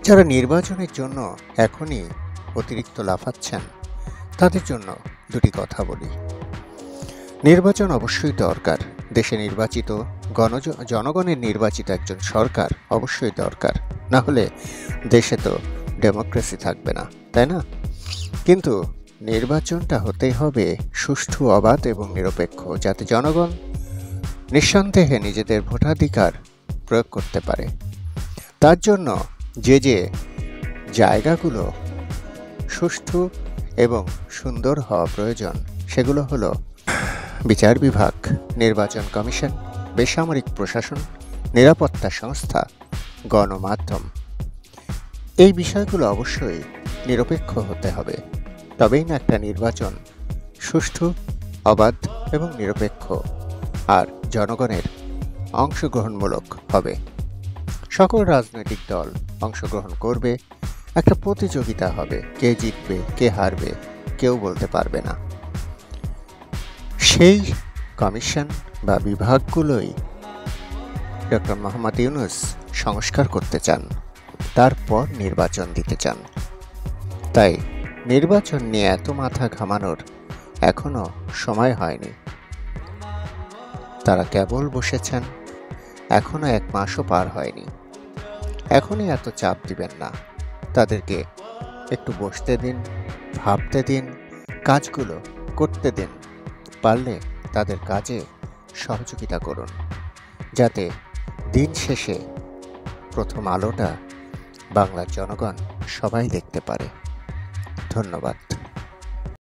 যারা নির্বাচনের জন্য এখনই অতিরিক্ত লাফাচ্ছেন তাদের জন্য দুটি কথা বলি। নির্বাচন অবশ্যই দরকার, দেশে নির্বাচিত জনগণের নির্বাচিত একজন সরকার অবশ্যই দরকার, না হলে দেশে তো ডেমোক্রেসি থাকবে না, তাই না? কিন্তু নির্বাচনটা হতেই হবে সুষ্ঠু, অবাধ এবং নিরপেক্ষ, যাতে জনগণ নিঃসন্দেহে নিজেদের ভোটাধিকার প্রয়োগ করতে পারে। তার জন্য যে জায়গাগুলো সুষ্ঠু এবং সুন্দর হওয়া প্রয়োজন সেগুলো হলো বিচার বিভাগ, নির্বাচন কমিশন, বেসামরিক প্রশাসন, নিরাপত্তা সংস্থা, গণমাধ্যম। এই বিষয়গুলো অবশ্যই নিরপেক্ষ হতে হবে, তবেই না একটা নির্বাচন সুষ্ঠু, অবাধ এবং নিরপেক্ষ আর জনগণের অংশগ্রহণমূলক হবে। সকল রাজনৈতিক দল অংশগ্রহণ করবে, একটা প্রতিযোগিতা হবে, কে জিতবে কে হারবে কেউ বলতে পারবে না। সেই কমিশন বা বিভাগগুলোই ডক্টর মোহাম্মদ ইউনূস সংস্কার করতে চান, তারপর নির্বাচন দিতে চান। তাই নির্বাচন নিয়ে এত মাথা ঘামানোর এখনো সময় হয়নি। তারা কেবল বসেছেন, এখনো 1 মাসও পার হয়নি। এখনই এত চাপ দিবেন না, তাদেরকে একটু বসতে দিন, ভাবতে দিন, কাজগুলো করতে দিন। পারলে তাদের কাজে সহযোগিতা করুন, যাতে দিন শেষে প্রথম আলোটা বাংলার জনগণ সবাই দেখতে পারে। ধন্যবাদ।